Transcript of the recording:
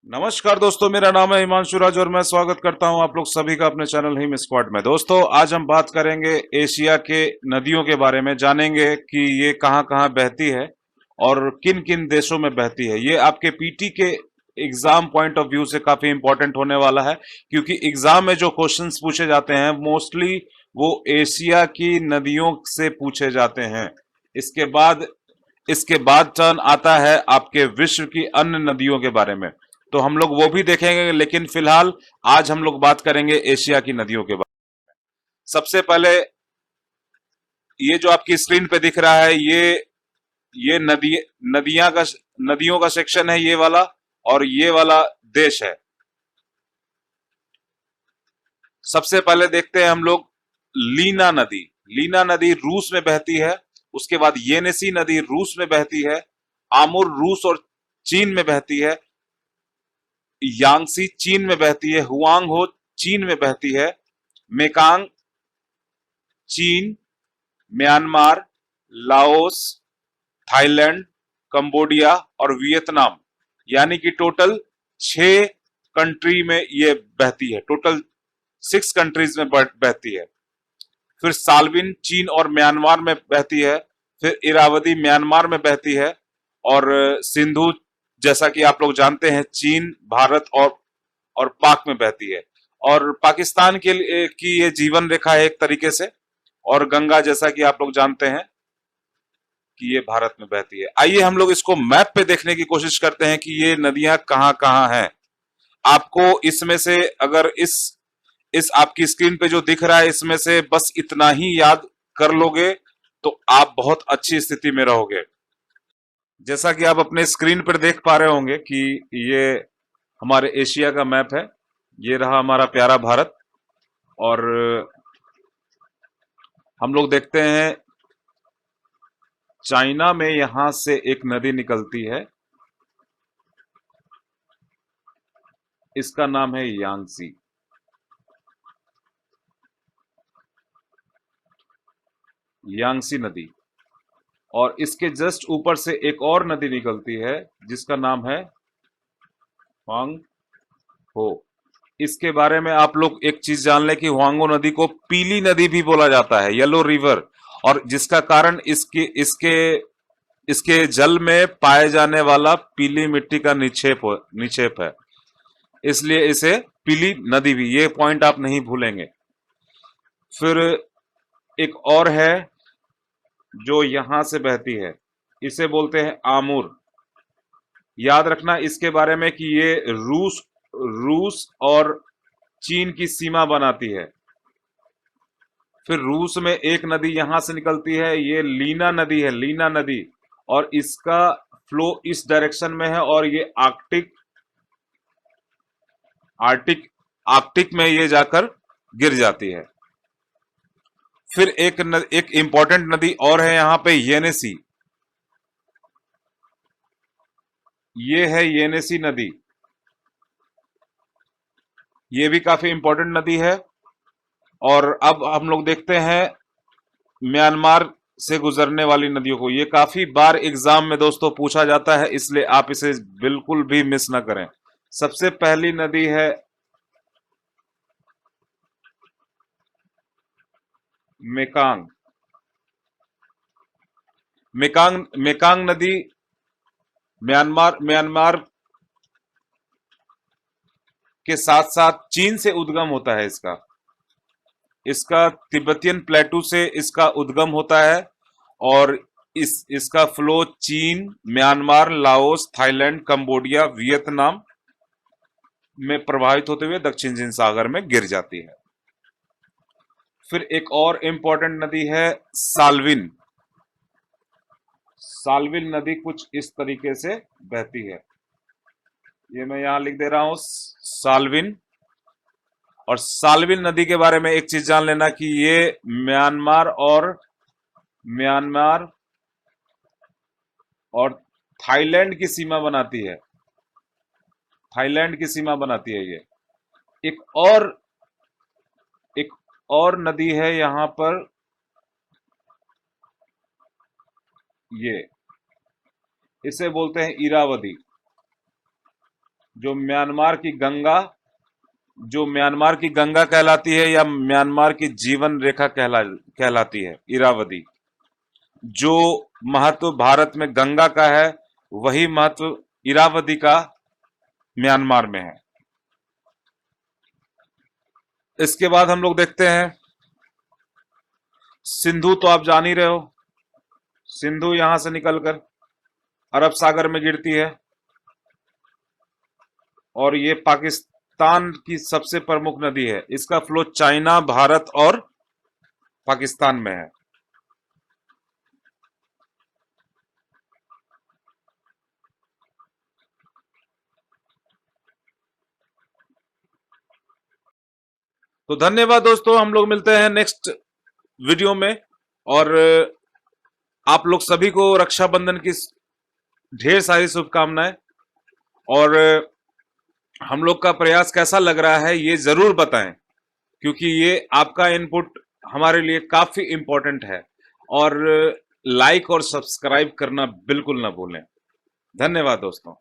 नमस्कार दोस्तों, मेरा नाम है हिमांशु राज और मैं स्वागत करता हूं आप लोग सभी का अपने चैनल हिम स्क्वाड में। दोस्तों, आज हम बात करेंगे एशिया के नदियों के बारे में। जानेंगे कि ये कहां कहां बहती है और किन किन देशों में बहती है। ये आपके पीटी के एग्जाम पॉइंट ऑफ व्यू से काफी इंपॉर्टेंट होने वाला है, क्योंकि एग्जाम में जो क्वेश्चंस पूछे जाते हैं मोस्टली वो एशिया की नदियों से पूछे जाते हैं। इसके बाद इसके बाद टर्न आता है आपके विश्व की अन्य नदियों के बारे में, तो हम लोग वो भी देखेंगे। लेकिन फिलहाल आज हम लोग बात करेंगे एशिया की नदियों के बारे में। सबसे पहले ये जो आपकी स्क्रीन पे दिख रहा है, ये नदियां का नदियों का सेक्शन है, ये वाला। और ये वाला देश है। सबसे पहले देखते हैं हम लोग लीना नदी। लीना नदी रूस में बहती है। उसके बाद येनेसी नदी रूस में बहती है। आमुर रूस और चीन में बहती है। यांगसी चीन में बहती है। हुआंग हो चीन में बहती है। मेकांग चीन, म्यांमार, लाओस, थाईलैंड, कंबोडिया और वियतनाम, यानी कि टोटल 6 कंट्री में ये बहती है। टोटल 6 कंट्रीज में बहती है। फिर साल्विन चीन और म्यांमार में बहती है। फिर इरावदी म्यांमार में बहती है। और सिंधु, जैसा कि आप लोग जानते हैं, चीन, भारत और पाक में बहती है। और पाकिस्तान के लिए की ये जीवन रेखा है एक तरीके से। और गंगा, जैसा कि आप लोग जानते हैं कि ये भारत में बहती है। आइए हम लोग इसको मैप पे देखने की कोशिश करते हैं कि ये नदियां कहां कहां हैं। आपको इसमें से, अगर इस आपकी स्क्रीन पे जो दिख रहा है, इसमें से बस इतना ही याद कर लोगे तो आप बहुत अच्छी स्थिति में रहोगे। जैसा कि आप अपने स्क्रीन पर देख पा रहे होंगे कि ये हमारे एशिया का मैप है। ये रहा हमारा प्यारा भारत। और हम लोग देखते हैं चाइना में यहां से एक नदी निकलती है। इसका नाम है यांगसी। यांगसी नदी। और इसके जस्ट ऊपर से एक और नदी निकलती है जिसका नाम है हुआंग हो। इसके बारे में आप लोग एक चीज जान लें कि हुआंगो नदी को पीली नदी भी बोला जाता है, येलो रिवर। और जिसका कारण इसके इसके इसके जल में पाए जाने वाला पीली मिट्टी का निक्षेप है, इसलिए इसे पीली नदी भी, ये पॉइंट आप नहीं भूलेंगे। फिर एक और है जो यहां से बहती है, इसे बोलते हैं आमुर। याद रखना इसके बारे में कि ये रूस रूस और चीन की सीमा बनाती है। फिर रूस में एक नदी यहां से निकलती है, ये लीना नदी है, लीना नदी। और इसका फ्लो इस डायरेक्शन में है और ये आर्टिक आर्कटिक में ये जाकर गिर जाती है। फिर एक इंपॉर्टेंट नदी और है यहां पे, येनेसी। ये है येनेसी नदी। ये भी काफी इंपॉर्टेंट नदी है। और अब हम लोग देखते हैं म्यांमार से गुजरने वाली नदियों को। ये काफी बार एग्जाम में दोस्तों पूछा जाता है, इसलिए आप इसे बिल्कुल भी मिस ना करें। सबसे पहली नदी है मेकांग। मेकांग नदी म्यांमार म्यांमार के साथ साथ चीन से उद्गम होता है। इसका इसका तिब्बतियन प्लेटू से इसका उद्गम होता है। और इसका फ्लो चीन, Myanmar, Laos, Thailand, Cambodia, Vietnam में प्रभावित होते हुए दक्षिण चीन सागर में गिर जाती है। फिर एक और इंपॉर्टेंट नदी है साल्विन। साल्विन नदी कुछ इस तरीके से बहती है। ये मैं यहां लिख दे रहा हूं, साल्विन। और साल्विन नदी के बारे में एक चीज जान लेना कि ये म्यांमार और म्यांमार और थाईलैंड की सीमा बनाती है। थाईलैंड की सीमा बनाती है ये। एक और एक और नदी है यहां पर, ये इसे बोलते हैं इरावदी। जो म्यांमार की गंगा जो म्यांमार की गंगा कहलाती है या म्यांमार की जीवन रेखा कहलाती है, इरावदी। जो महत्व भारत में गंगा का है, वही महत्व इरावदी का म्यांमार में है। इसके बाद हम लोग देखते हैं सिंधु, तो आप जान ही रहे हो। सिंधु यहां से निकलकर अरब सागर में गिरती है और ये पाकिस्तान की सबसे प्रमुख नदी है। इसका फ्लो चाइना, भारत और पाकिस्तान में है। तो धन्यवाद दोस्तों, हम लोग मिलते हैं नेक्स्ट वीडियो में। और आप लोग सभी को रक्षाबंधन की ढेर सारी शुभकामनाएं। और हम लोग का प्रयास कैसा लग रहा है ये जरूर बताएं, क्योंकि ये आपका इनपुट हमारे लिए काफी इंपॉर्टेंट है। और लाइक और सब्सक्राइब करना बिल्कुल ना भूलें। धन्यवाद दोस्तों।